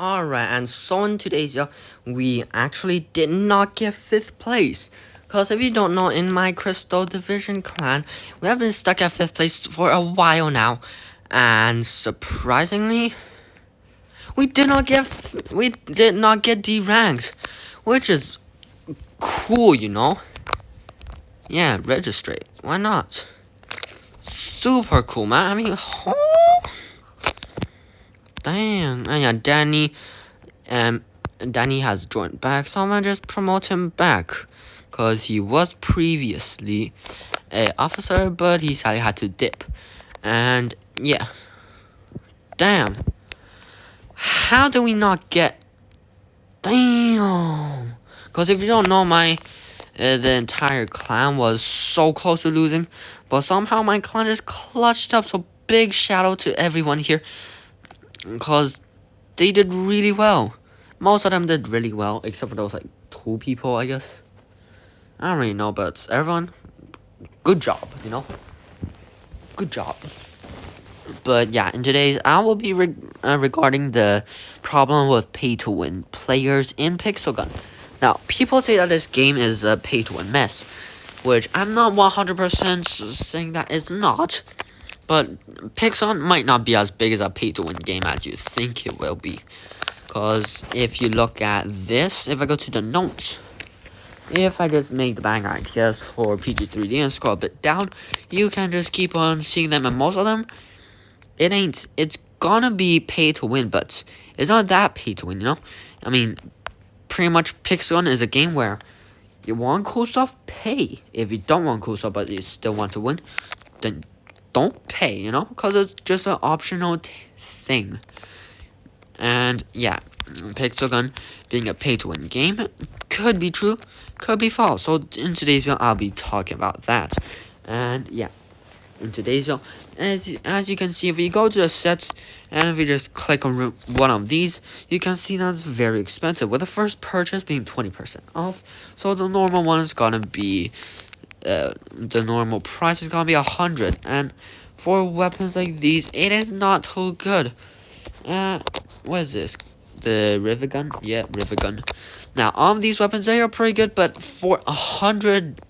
Alright, and so in today's video, we actually did not get 5th place. Because if you don't know, in my Crystal Division clan, we have been stuck at 5th place for a while now. And surprisingly, we did not get D ranked. Which is cool, you know? Yeah, registrate. Why not? Super cool, man. I mean, damn. And yeah, Danny has joined back, so I'm gonna just promote him back. Cause he was previously a officer, but he sadly had to dip. And yeah. Damn. How do we not get... Damn. Cause if you don't know, the entire clan was so close to losing. But somehow my clan just clutched up, so big shout out to everyone here. Cause they did really well. Most of them did really well, except for those like 2 people, I guess. I don't really know, but everyone, good job, you know? Good job. But yeah, in today's, I will be regarding the problem with pay-to-win players in Pixel Gun. Now, people say that this game is a pay-to-win mess, which I'm not 100% saying that it's not. But Pixel might not be as big as a pay-to-win game as you think it will be. Because if you look at this, if I go to the notes, if I just make the banger ideas for PG3D and scroll a bit down, you can just keep on seeing them, and most of them, it's gonna be pay to win, but it's not that pay to win, you know? I mean, pretty much Pixel is a game where you want cool stuff, pay. If you don't want cool stuff, but you still want to win, then don't pay, you know? Because it's just an optional thing. And yeah, Pixel Gun being a pay-to-win game could be true, could be false. So in today's video, I'll be talking about that. And yeah, in today's video, as you can see, if you go to the sets and if you just click on one of these, you can see that it's very expensive, with the first purchase being 20% off. So the normal one is gonna be the normal price is gonna be 100, and for weapons like these, it is not too good. What is this? The river gun? Yeah, river gun. Now, all of these weapons, they are pretty good, but for 100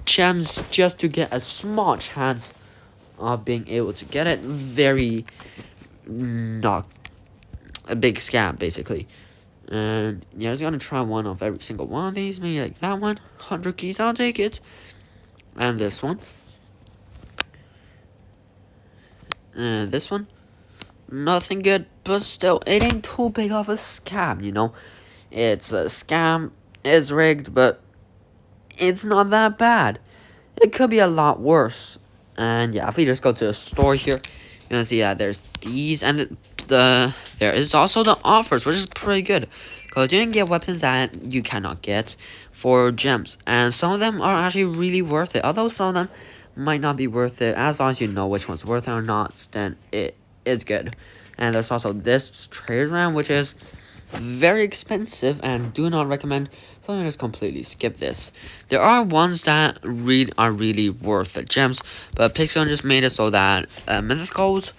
gems just to get a small chance of being able to get it, very not a big scam, basically. And yeah, I was gonna try one of every single one of these, maybe like that one. 100 keys, I'll take it. And this one. And this one. Nothing good, but still, it ain't too big of a scam, you know? It's a scam, it's rigged, but it's not that bad. It could be a lot worse. And yeah, if we just go to the store here, you can see that there's these, and there is also the offers, which is pretty good. Because you can get weapons that you cannot get for gems. And some of them are actually really worth it, although some of them might not be worth it. As long as you know which one's worth it or not, then it's good. And there's also this trade RAM, which is very expensive and do not recommend, so you just completely skip this. There are ones that are really worth the gems, but Pixel just made it so that mythic goes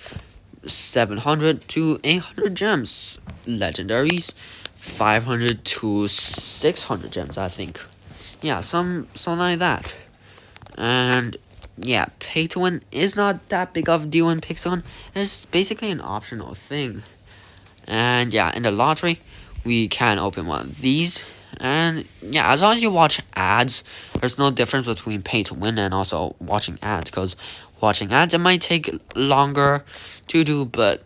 700 to 800 gems, legendaries 500 to 600 gems, I think. Yeah, something like that. And yeah, pay to win is not that big of a deal in Pixel. It's basically an optional thing. And yeah, in the lottery, we can open one of these. And yeah, as long as you watch ads, there's no difference between pay to win and also watching ads. Because watching ads, it might take longer to do, but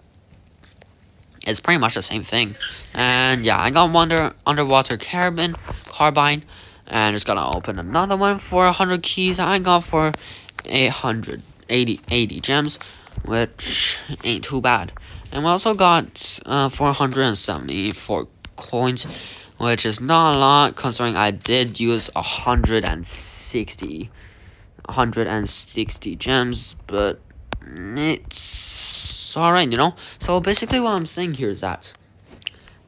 it's pretty much the same thing. And yeah, I got underwater carbine. And just gonna open another one for 100 keys. I got for 80 gems, which ain't too bad. And we also got 474 coins, which is not a lot considering I did use 160 gems, but it's alright, you know? So basically what I'm saying here is that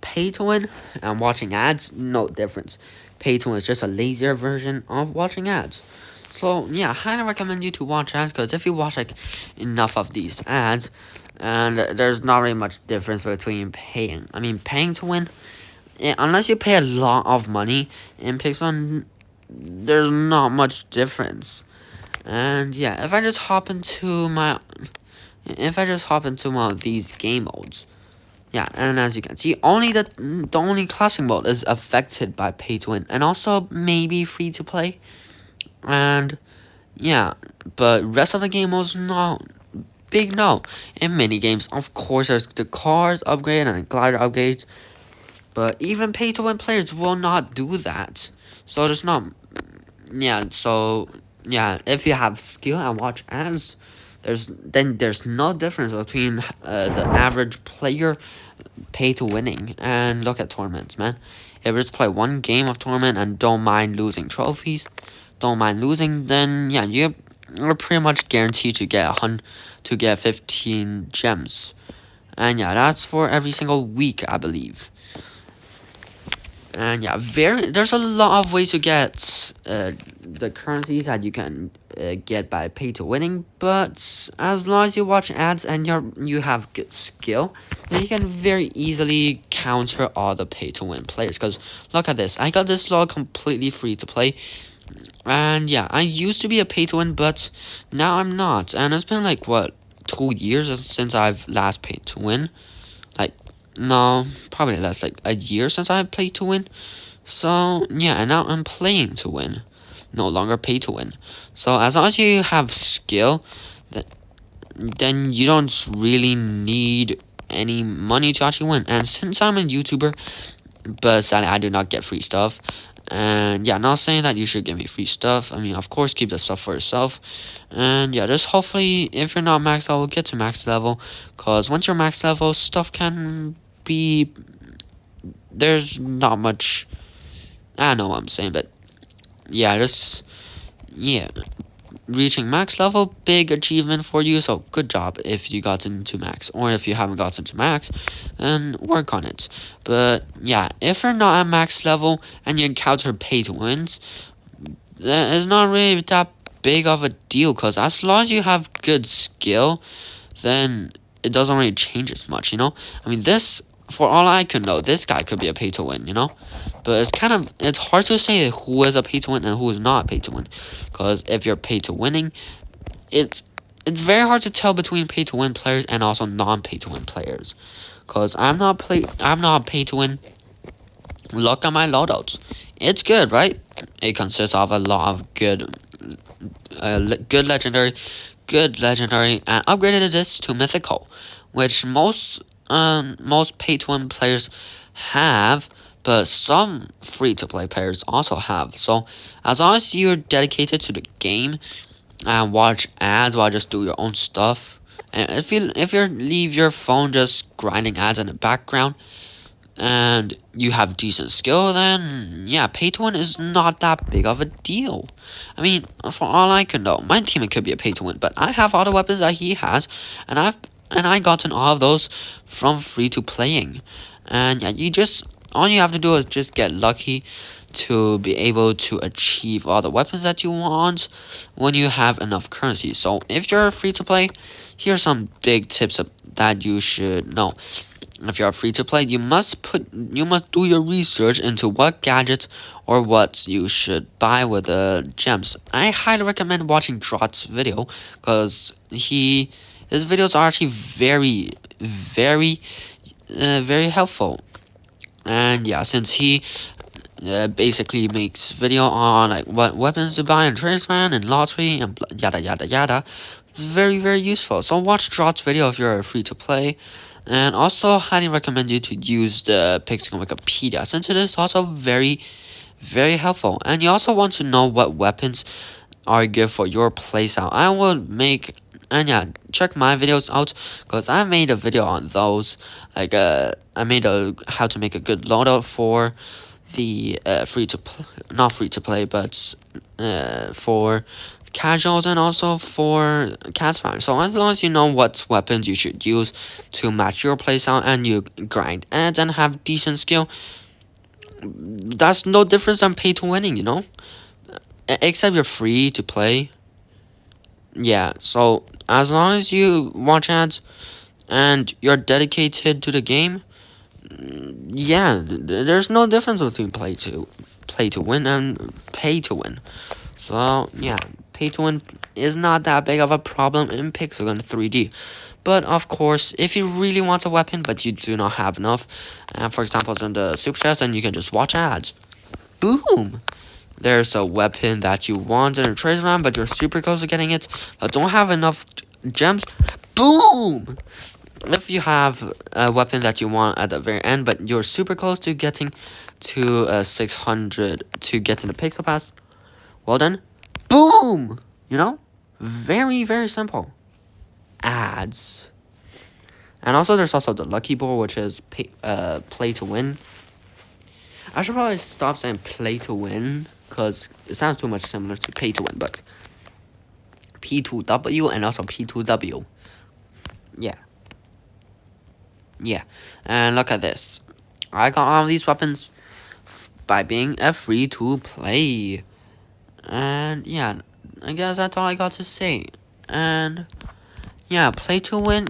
pay to win and watching ads, no difference. Pay to win is just a lazier version of watching ads. So yeah, I highly recommend you to watch ads, because if you watch like enough of these ads, and there's not really much difference between paying. I mean, paying to win, unless you pay a lot of money in Pixel, there's not much difference. And yeah, if I just hop into one of these game modes, yeah, and as you can see, only the only classic mode is affected by pay to win, and also maybe free to play, and yeah, but rest of the game modes not big no. In mini games, of course, there's the cars upgrade and glider upgrades, but even pay to win players will not do that. So there's not, yeah. So yeah, if you have skill and watch ads, there's no difference between the average player pay to winning and look at tournaments, man. If you just play one game of tournament and don't mind losing trophies, don't mind losing, then yeah, you're pretty much guaranteed to get 15 gems. And yeah, that's for every single week, I believe. And yeah, there's a lot of ways to get the currencies that you can get by pay to winning, but as long as you watch ads and you have good skill, then you can very easily counter all the pay to win players. Because look at this, I got this log completely free to play, and yeah, I used to be a pay to win, but now I'm not. And it's been like what, 2 years since I've last paid to win. Like, no, probably less, like a year since I played to win. So yeah, and now I'm playing to win, no longer pay to win. So as long as you have skill, then you don't really need any money to actually win. And since I'm a YouTuber, but sadly I do not get free stuff. And yeah, not saying that you should give me free stuff. I mean, of course, keep the stuff for yourself. And yeah, just hopefully, if you're not max level, get to max level. Because once you're max level, stuff can be... There's not much... I don't know what I'm saying, but... Yeah, just... Yeah. Reaching max level, big achievement for you, so good job if you got into max. Or if you haven't gotten to max, then work on it. But yeah, if you're not at max level and you encounter pay to wins, then it's not really that big of a deal, because as long as you have good skill, then it doesn't really change as much, you know? I mean, this, for all I can know, this guy could be a pay to win, you know? But it's hard to say who is a pay to win and who is not pay to win. Because if you're pay to winning, it's very hard to tell between pay to win players and also non pay to win players. Because I'm not pay to win. Look at my loadouts. It's good, right? It consists of a lot of good legendary, and upgraded this to mythical, which most pay to win players have, but some free to play players also have. So as long as you're dedicated to the game and watch ads while just do your own stuff, and if you leave your phone just grinding ads in the background, and you have decent skill, then yeah, pay to win is not that big of a deal. I mean, for all I can know, my teammate could be a pay to win, but I have all the weapons that he has, and I gotten all of those from free to playing. And yeah, all you have to do is just get lucky to be able to achieve all the weapons that you want when you have enough currency. So if you're free to play, here's some big tips that you should know. If you're free to play, you must do your research into what gadgets or what you should buy with the gems. I highly recommend watching Drot's video, because his videos are actually very, very, very helpful. And yeah, since he basically makes video on like what weapons to buy in tradesman and lottery and yada yada yada, it's very, very useful. So watch Drot's video if you're free to play. And also highly recommend you to use the Pixel Wikipedia, since it is also very, very helpful. And you also want to know what weapons are good for your playstyle. I will check my videos out, because I made a video on those. Like I made how to make a good loadout for the not free to play, but for casuals and also for cat spam. So as long as you know what weapons you should use to match your playstyle and you grind and then have decent skill, that's no difference than pay to winning, you know? Except you're free to play. Yeah, so as long as you watch ads, and you're dedicated to the game, yeah, there's no difference between play to win and pay to win. So yeah, pay to win is not that big of a problem in Pixel 3D. But of course, if you really want a weapon but you do not have enough, for example, it's in the super chest, and you can just watch ads. Boom! There's a weapon that you want in a treasure round, but you're super close to getting it, but don't have enough gems. Boom! If you have a weapon that you want at the very end, but you're super close to getting to 600 to get to the Pixel Pass, well then, boom! You know? Very, very simple. Ads. And also, there's also the Lucky Ball, which is play to win. I should probably stop saying play to win, because it sounds too much similar to pay to win, but P2W and also P2W. Yeah. Yeah. And look at this. I got all these weapons by being a free-to-play. And yeah, I guess that's all I got to say. And yeah, play to win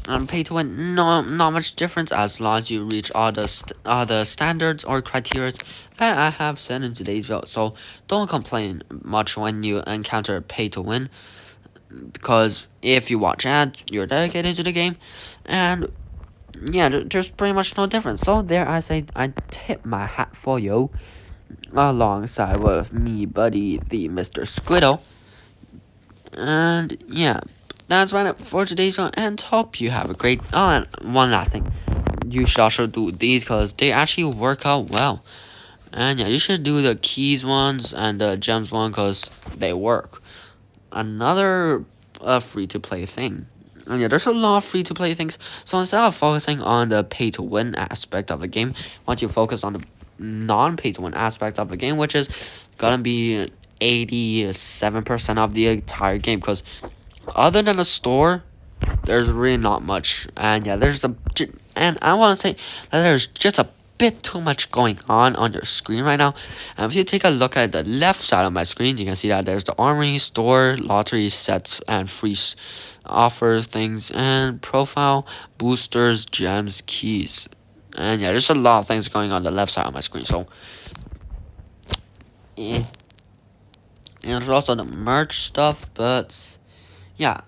and pay to win, not much difference as long as you reach all the standards or criteria that I have said in today's video. So don't complain much when you encounter pay to win, because if you watch ads, you're dedicated to the game, and yeah, there's pretty much no difference. So there I say I tip my hat for you, alongside with me buddy the Mr. Squiddle. And yeah, that's about it for today's one, and hope you have a great... Oh, and one last thing. You should also do these, because they actually work out well. And yeah, you should do the keys ones and the gems one, because they work. Another free-to-play thing. And yeah, there's a lot of free-to-play things. So instead of focusing on the pay-to-win aspect of the game, why don't you focus on the non-pay-to-win aspect of the game, which is gonna be 87% of the entire game, because other than the store, there's really not much. And yeah, and I want to say that there's just a bit too much going on your screen right now. And if you take a look at the left side of my screen, you can see that there's the armory, store, lottery, sets, and free offers, things, and profile, boosters, gems, keys. And yeah, there's a lot of things going on the left side of my screen. So and there's also the merch stuff, but yeah,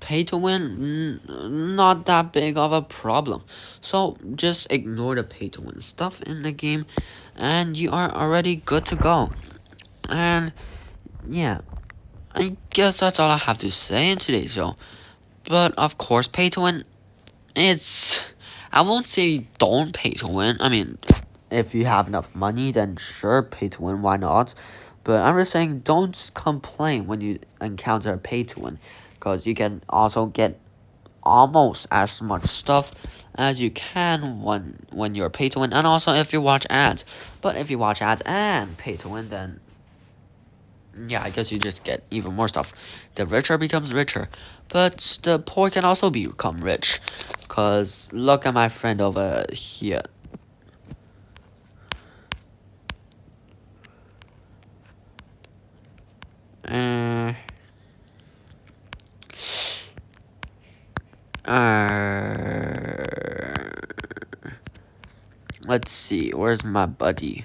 pay to win, not that big of a problem. So just ignore the pay to win stuff in the game, and you are already good to go. And yeah, I guess that's all I have to say in today's show. But of course, pay to win, I won't say don't pay to win. I mean, if you have enough money, then sure, pay to win, why not? But I'm just saying, don't complain when you encounter pay to win, because you can also get almost as much stuff as you can when you're pay to win, and also if you watch ads. But if you watch ads and pay to win, then yeah, I guess you just get even more stuff. The richer becomes richer, but the poor can also become rich, because look at my friend over here. Let's see, where's my buddy?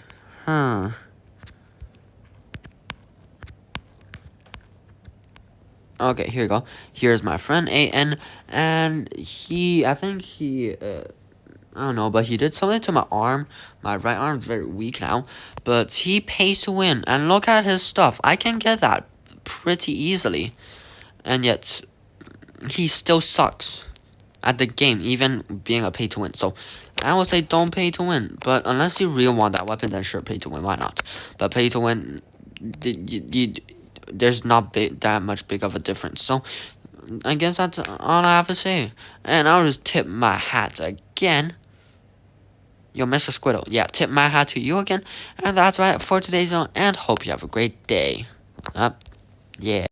Okay, here you go. Here's my friend AN, and I think he, I don't know, but he did something to my arm. My right arm's very weak now, but he pays to win, and look at his stuff. I can get that pretty easily, and yet he still sucks at the game, even being a pay to win. So I would say don't pay to win, but unless you really want that weapon, then sure, pay to win, why not? But pay to win, there's not that much big of a difference. So I guess that's all I have to say, and I'll just tip my hat again. Yo, Mr. Squiddle, yeah, tip my hat to you again, and that's right for today's one, and hope you have a great day. Yeah.